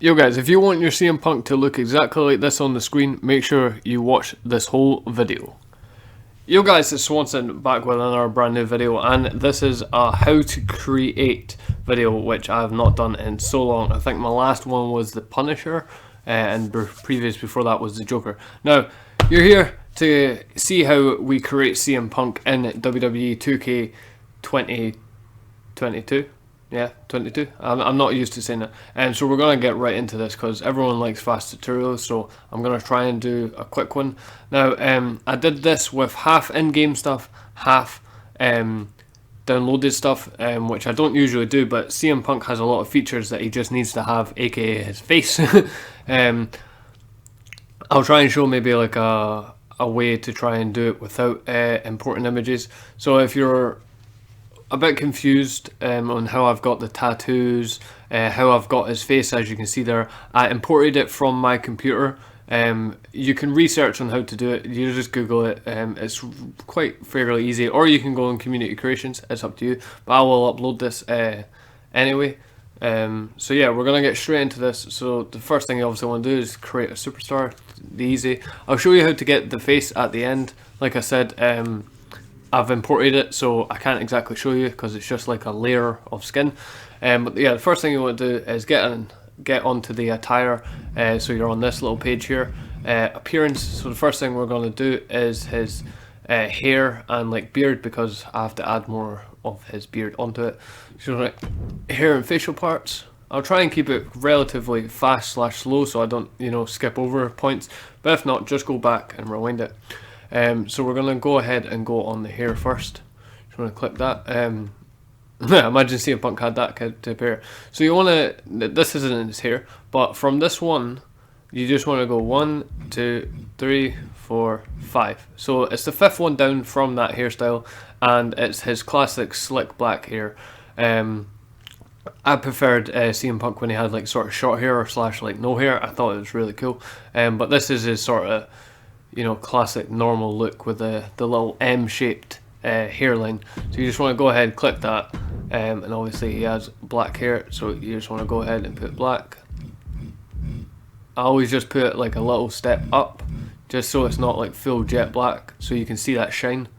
Yo guys, if you want your CM Punk to look exactly like this on the screen, make sure you watch this whole video. Yo guys, it's Swanson back with another brand new video, and this is a how to create video which I have not done in so long. I think my last one was the Punisher, and previous before that was the Joker. Now, you're here to see how we create CM Punk in WWE 2K 2022. Yeah, 22. I'm not used to saying that. And so we're going to get right into this because everyone likes fast tutorials, so I'm going to try and do a quick one. Now, I did this with half in-game stuff, half downloaded stuff, which I don't usually do, but CM Punk has a lot of features that he just needs to have, aka his face. I'll try and show maybe like a way to try and do it without importing images. So if you're a bit confused on how I've got the tattoos, how I've got his face, as you can see there, I imported it from my computer. You can research on how to do it, you just Google it, it's quite fairly easy, or you can go on community creations, it's up to you, but I will upload this anyway. So yeah, we're going to get straight into this. So the first thing you obviously want to do is create a superstar, easy. I'll show you how to get the face at the end. Like I said, I've imported it, so I can't exactly show you because it's just like a layer of skin. But yeah, the first thing you want to do is get onto the attire. So you're on this little page here, appearance. So the first thing we're going to do is his hair and like beard, because I have to add more of his beard onto it. So like hair and facial parts. I'll try and keep it relatively fast / slow so I don't, skip over points. But if not, just go back and rewind it. So we're going to go ahead and go on the hair first. Just want to click that. Imagine CM Punk had that to appear. So you want to, this isn't his hair, but from this one, you just want to go 1, 2, 3, 4, 5. So it's the 5th one down from that hairstyle, and it's his classic slick black hair. I preferred CM Punk when he had like sort of short hair or / like no hair. I thought it was really cool. But this is his sort of, classic normal look with the little M-shaped hairline. So you just want to go ahead and click that, and obviously he has black hair, so you just want to go ahead and put black. I always just put it like a little step up, just so it's not like full jet black, so you can see that shine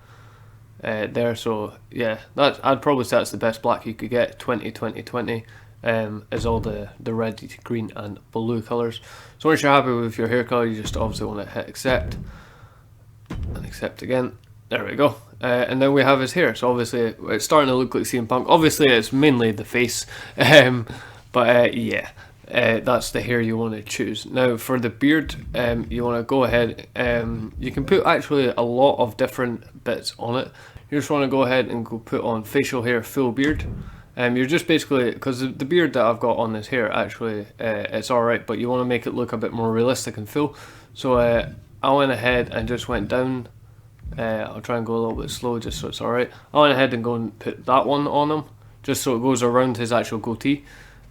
there. So yeah, I'd probably say that's the best black you could get. 20 is all the red, green and blue colours. So once you're happy with your hair colour, you just obviously want to hit accept and accept again. There we go. And then we have his hair. So obviously it's starting to look like CM Punk. Obviously it's mainly the face, but yeah, that's the hair you want to choose. Now for the beard, you want to go ahead, you can put actually a lot of different bits on it. You just want to go ahead and go put on facial hair, full beard. You're just basically, because the beard that I've got on this hair, actually, it's alright, but you want to make it look a bit more realistic and full. So I went ahead and just went down. I'll try and go a little bit slow just so it's alright. I went ahead and go and put that one on him, just so it goes around his actual goatee.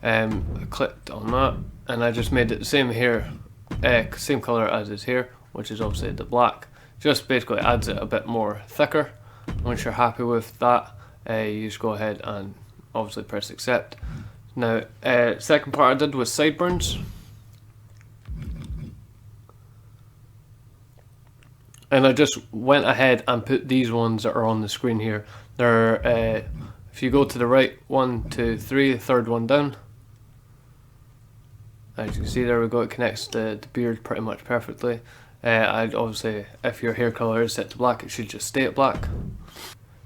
I clicked on that, and I just made it the same hair, same colour as his hair, which is obviously the black. Just basically adds it a bit more thicker. Once you're happy with that, you just go ahead and obviously press accept. Now, second part I did was sideburns. And I just went ahead and put these ones that are on the screen here. They're, if you go to the right, 1, 2, 3, the third one down. As you can see, there we go, it connects the beard pretty much perfectly. I'd obviously, if your hair colour is set to black, it should just stay at black.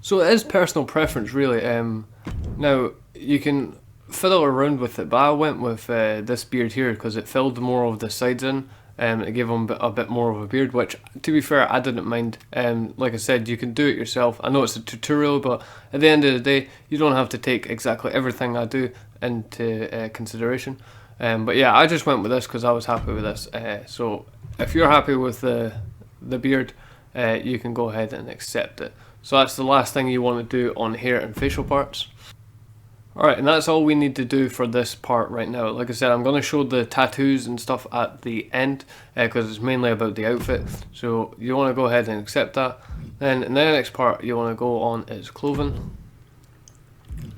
So it is personal preference really. Now you can fiddle around with it, but I went with this beard here because it filled more of the sides in, and it gave him a bit more of a beard, which to be fair I didn't mind. Like I said, you can do it yourself. I know it's a tutorial, but at the end of the day you don't have to take exactly everything I do into consideration. But yeah, I just went with this because I was happy with this. So if you're happy with the beard, you can go ahead and accept it. So that's the last thing you want to do on hair and facial parts. Alright, and that's all we need to do for this part right now. Like I said, I'm going to show the tattoos and stuff at the end, because it's mainly about the outfit. So you want to go ahead and accept that. Then in the next part, you want to go on is clothing.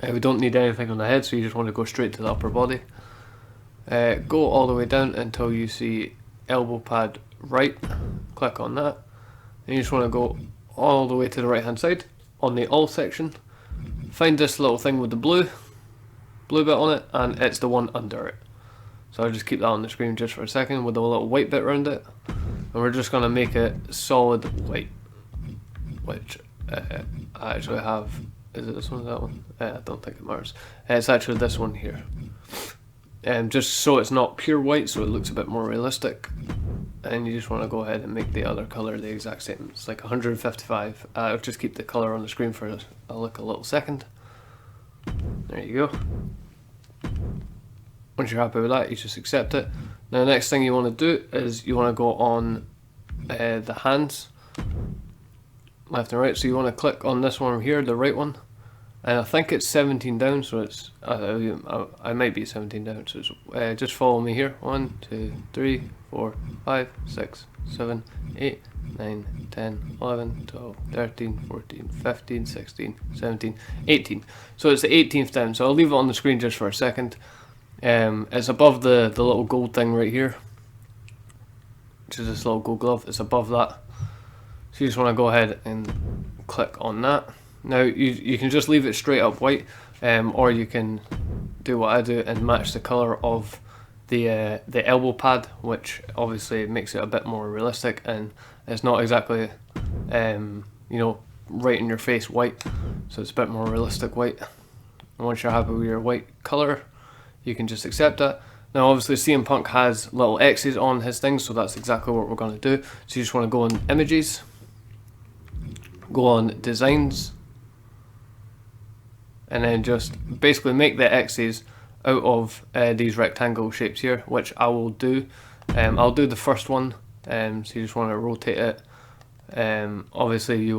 We don't need anything on the head, so you just want to go straight to the upper body. Go all the way down until you see elbow pad right. Click on that. And you just want to go all the way to the right hand side on the all section. Find this little thing with the blue bit on it, and it's the one under it. So I'll just keep that on the screen just for a second with a little white bit around it, and we're just going to make it solid white, which I actually have. Is it this one or that one? I don't think it matters. It's actually this one here, just so it's not pure white, so it looks a bit more realistic. And you just want to go ahead and make the other color the exact same. It's like 155. I'll just keep the color on the screen for a little second. There you go. Once you're happy with that, you just accept it. Now the next thing you want to do is you want to go on the hands, left and right. So you want to click on this one here, the right one, and I think it's 17 down, so it's I might be 17 down, so it's, just follow me here. 1 2 3 4 5 6 7 8 9 10 11 12 13 14 15 16 17 18. So it's the 18th down, so I'll leave it on the screen just for a second. It's above the little gold thing right here, which is this little gold glove. It's above that, so you just want to go ahead and click on that. Now you can just leave it straight up white, or you can do what I do and match the color of the elbow pad, which obviously makes it a bit more realistic, and it's not exactly right in your face white, so it's a bit more realistic white. And once you're happy with your white color, you can just accept it. Now obviously CM Punk has little X's on his thing, so that's exactly what we're going to do. So you just want to go on images, go on designs, and then just basically make the X's out of these rectangle shapes here, which I will do. I'll do the first one, so you just want to rotate it. Obviously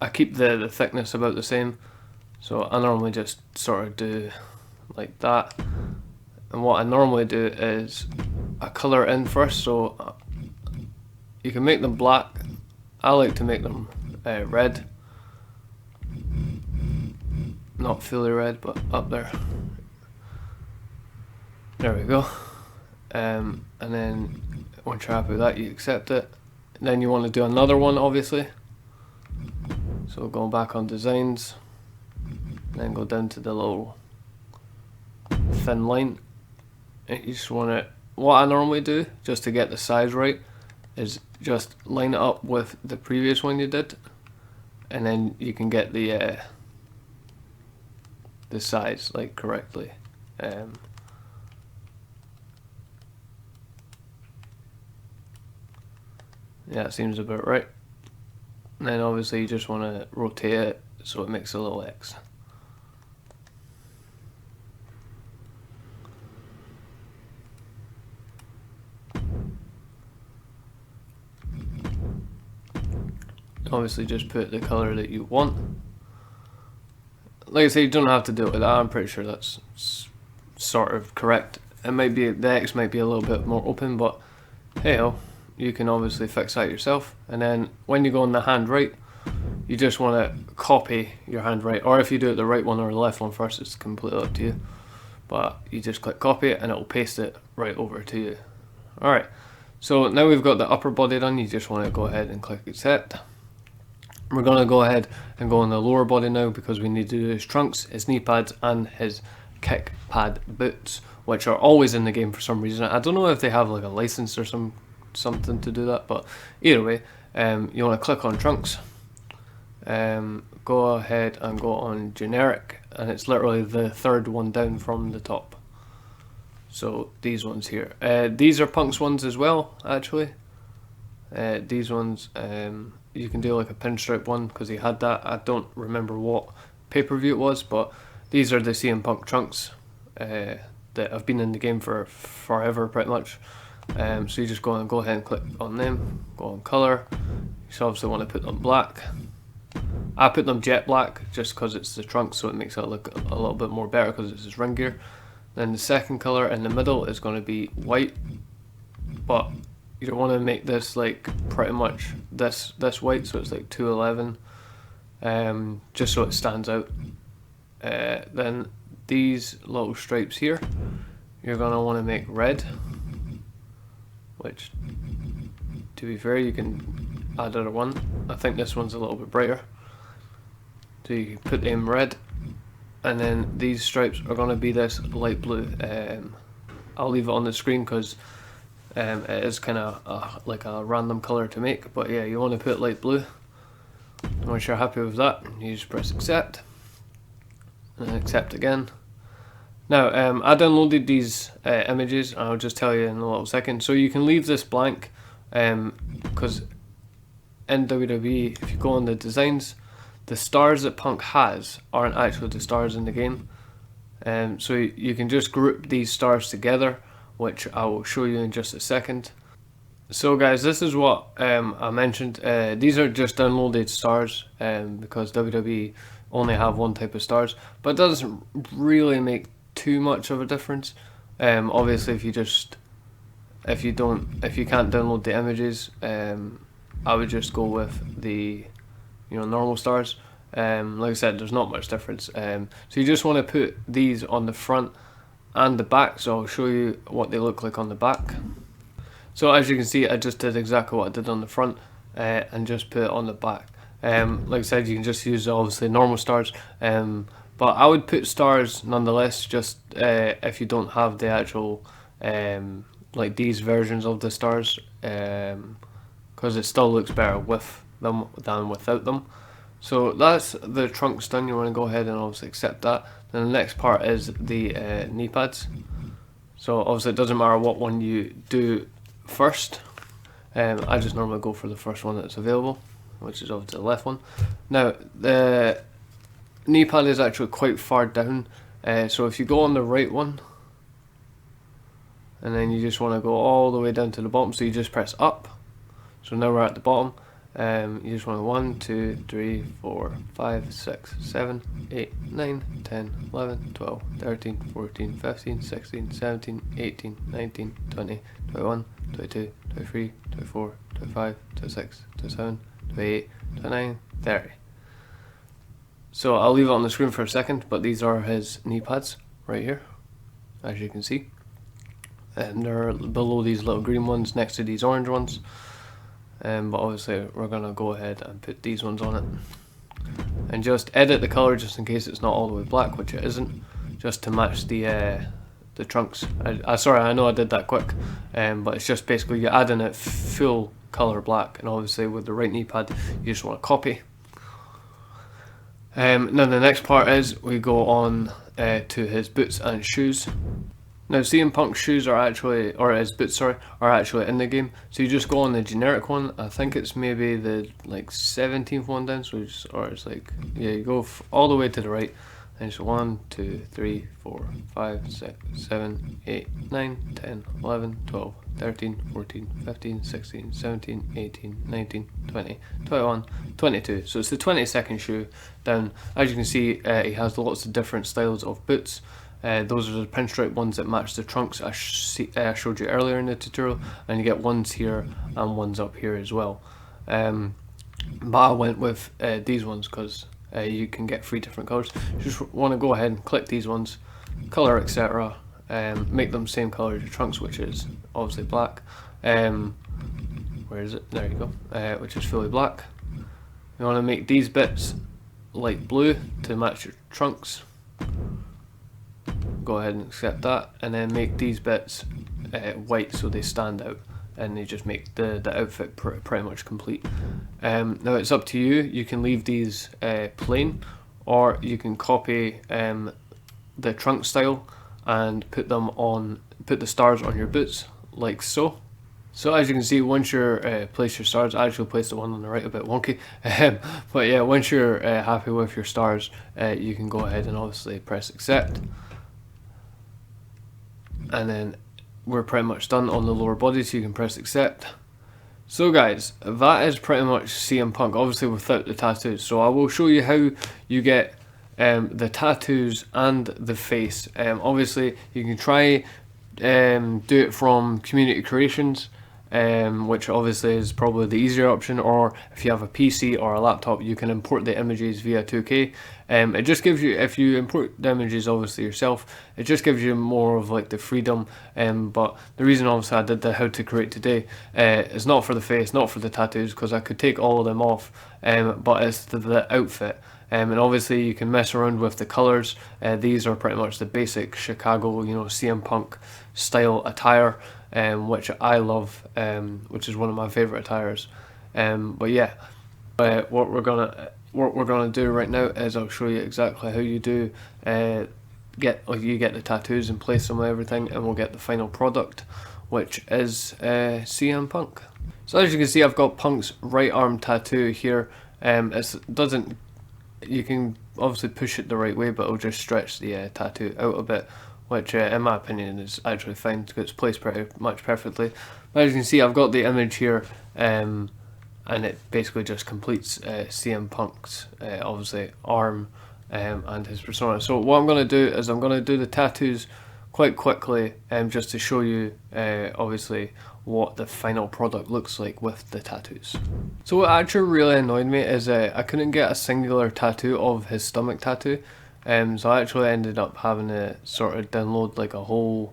I keep the thickness about the same, so I normally just sort of do like that. And what I normally do is I colour in first, so you can make them black. I like to make them red. Not fully red, but up there. There we go. And then once you're happy with that, you accept it. And then you want to do another one, obviously. So going back on designs, then go down to the little thin line. And you just want to, what I normally do, just to get the size right, is just line it up with the previous one you did, and then you can get the size like correctly. Yeah, it seems about right. And then obviously you just want to rotate it so it makes a little X. Obviously just put the color that you want. Like I say, you don't have to do it with that. I'm pretty sure that's sort of correct. It might be, the X might be a little bit more open, but hey ho, you can obviously fix that yourself. And then when you go on the hand right, you just want to copy your hand right, or if you do it the right one or the left one first, it's completely up to you. But you just click copy it and it will paste it right over to you. Alright, so now we've got the upper body done, you just want to go ahead and click accept. We're going to go ahead and go on the lower body now, because we need to do his trunks, his knee pads and his kick pad boots, which are always in the game for some reason. I don't know if they have like a license or something to do that, but either way, you want to click on trunks, go ahead and go on generic, and it's literally the third one down from the top. So these ones here, these are Punk's ones as well actually. These ones, you can do like a pinstripe one because he had that. I don't remember what pay-per-view it was, but these are the CM Punk trunks that have been in the game for forever pretty much. So you just go ahead and click on them, go on color. You obviously want to put them black. I put them jet black just because it's the trunk, so it makes it look a little bit more better because it's his ring gear. Then the second color in the middle is going to be white, but you don't want to make this like pretty much this white, so it's like 211, just so it stands out. Then these little stripes here, you're going to want to make red, which, to be fair, you can add another one. I think this one's a little bit brighter, so you can put them red. And then these stripes are going to be this light blue. I'll leave it on the screen because it is kind of like a random color to make, but yeah, you want to put light blue. And once you're happy with that, you just press accept, and accept again. Now, I downloaded these images, and I'll just tell you in a little second. So you can leave this blank, because in WWE, if you go on the designs, the stars that Punk has aren't actually the stars in the game. So you can just group these stars together, which I will show you in just a second. So guys, this is what I mentioned. These are just downloaded stars, because WWE only have one type of stars, but it doesn't really make too much of a difference. Obviously, if you can't download the images, I would just go with the normal stars. Like I said, there's not much difference. So you just want to put these on the front and the back, so I'll show you what they look like on the back. So as you can see, I just did exactly what I did on the front, and just put it on the back. Like I said, you can just use obviously normal stars, but I would put stars nonetheless, just if you don't have the actual like these versions of the stars, because it still looks better with them than without them. So that's the trunks done. You want to go ahead and obviously accept that. Then the next part is the knee pads. So obviously it doesn't matter what one you do first. I just normally go for the first one that's available, which is obviously the left one. Now the knee pad is actually quite far down, so if you go on the right one, and then you just want to go all the way down to the bottom, so you just press up. So now we're at the bottom. You just want 1, 2, 3, 4, 5, 6, 7, 8, 9, 10, 11, 12, 13, 14, 15, 16, 17, 18, 19, 20, 21, 22, 23, 24, 25, 26, 27, 28, 29, 30. So I'll leave it on the screen for a second, but these are his knee pads right here, as you can see. And they're below these little green ones next to these orange ones. But obviously we're going to go ahead and put these ones on it. And just edit the colour just in case it's not all the way black, which it isn't, just to match the trunks. Sorry, I know I did that quick, but it's just basically you add in it full colour black, and obviously with the right knee pad you just want to copy. Now the next part is we go on to his boots and shoes. Now CM Punk's shoes are actually, or his boots sorry, are actually in the game. So you just go on the generic one. I think it's maybe the like 17th one down. So it's like, yeah, you go all the way to the right, and it's 1, 2, 3, 4, 5, 6, 7, 8, 9, 10, 11, 12, 13, 14, 15, 16, 17, 18, 19, 20, 21, 22. So it's the 22nd shoe down. As you can see, he has lots of different styles of boots. Those are the pinstripe ones that match the trunks I showed you earlier in the tutorial, and you get ones here and ones up here as well. But I went with these ones because you can get 3 different colours. You just want to go ahead and click these ones, colour, etc. Make them same colour as your trunks, which is obviously black. Where is it? There you go. Which is fully black. You want to make these bits light blue to match your trunks. Go ahead and accept that, and then make these bits white so they stand out, and they just make the outfit pretty much complete. Now it's up to you. You can leave these plain, or you can copy the trunk style and put the stars on your boots like so. So as you can see, once you're place your stars, I actually placed the one on the right a bit wonky, but yeah, once you're happy with your stars, you can go ahead and obviously press accept. And then we're pretty much done on the lower body, so you can press accept. So guys, that is pretty much CM Punk, obviously without the tattoos. So I will show you how you get the tattoos and the face. Obviously you can try do it from community creations, which obviously is probably the easier option, or if you have a PC or a laptop, you can import the images via 2K. It just gives you, if you import the images obviously yourself, it just gives you more of like the freedom. But the reason obviously I did the how to create today is not for the face, not for the tattoos, because I could take all of them off, but it's the outfit. And obviously you can mess around with the colors. These are pretty much the basic Chicago, CM Punk style attire, which I love, which is one of my favorite attires. But yeah, what we're gonna do right now is I'll show you exactly how you do get the tattoos and place them and everything, and we'll get the final product, which is CM Punk. So as you can see, I've got Punk's right arm tattoo here. You can obviously push it the right way, but it'll just stretch the tattoo out a bit, which in my opinion is actually fine because it's placed pretty much perfectly. But as you can see, I've got the image here, and it basically just completes CM Punk's obviously arm and his persona. So what I'm going to do is I'm going to do the tattoos quite quickly, just to show you obviously what the final product looks like with the tattoos. So what actually really annoyed me is I couldn't get a singular tattoo of his stomach tattoo, so I actually ended up having to sort of download like a whole,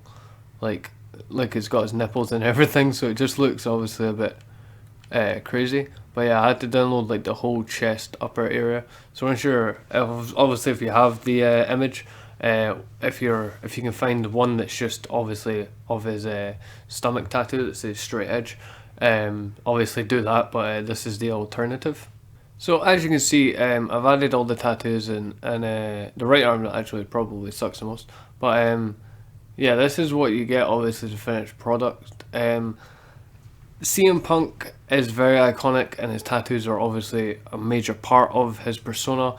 like it's got his nipples and everything, so it just looks obviously a bit crazy. But yeah, I had to download like the whole chest upper area. So once you're, obviously if you have the image, if you can find one that's just obviously of his stomach tattoo that says straight edge, obviously do that, but this is the alternative. So as you can see, I've added all the tattoos, and the right arm actually probably sucks the most, but yeah, this is what you get obviously the finished product. CM Punk is very iconic, and his tattoos are obviously a major part of his persona.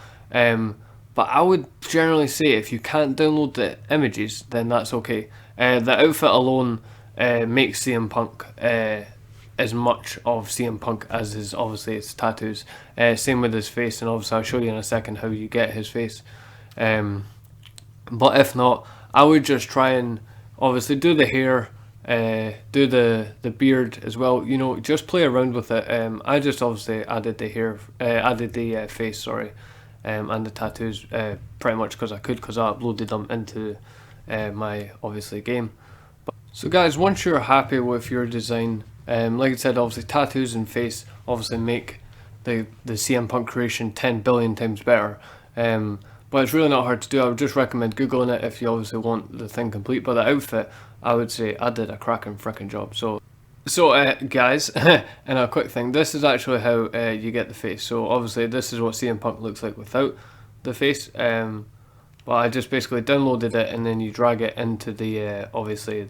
But I would generally say if you can't download the images, then that's okay. The outfit alone makes CM Punk as much of CM Punk as his tattoos. Same with his face, and obviously I'll show you in a second how you get his face. But if not, I would just try and obviously do the hair, do the beard as well. Just play around with it. I just obviously added the hair, added the face, sorry. And the tattoos pretty much because I could, because I uploaded them into my obviously game. So guys, once you're happy with your design, like I said, obviously tattoos and face obviously make the CM Punk creation 10 billion times better. But it's really not hard to do. I would just recommend googling it if you obviously want the thing complete. But the outfit, I would say I did a cracking frickin' job. So guys, and a quick thing, this is actually how you get the face. So obviously this is what CM Punk looks like without the face. But I just basically downloaded it, and then you drag it into the obviously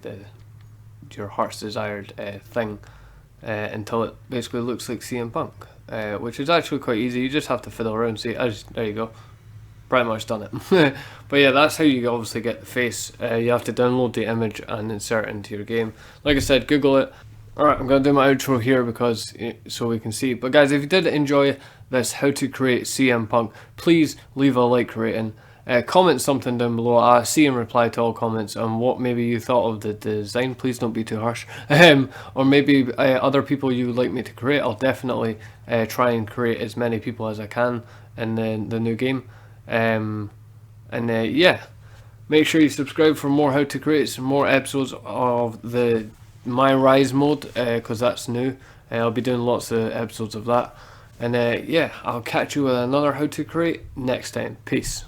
your heart's desired thing until it basically looks like CM Punk, which is actually quite easy. You just have to fiddle around. See, there you go. Pretty much done it. But yeah, that's how you obviously get the face. You have to download the image and insert it into your game. Like I said, Google it. Alright, I'm going to do my outro here because so we can see. But guys, if you did enjoy this how to create CM Punk, please leave a like rating. Comment something down below. I see and reply to all comments on what maybe you thought of the design. Please don't be too harsh. Or maybe other people you would like me to create. I'll definitely try and create as many people as I can in the new game. Yeah, make sure you subscribe for more how to create, some more episodes of the My Rise mode, because that's new. I'll be doing lots of episodes of that. And yeah, I'll catch you with another how to create next time. Peace.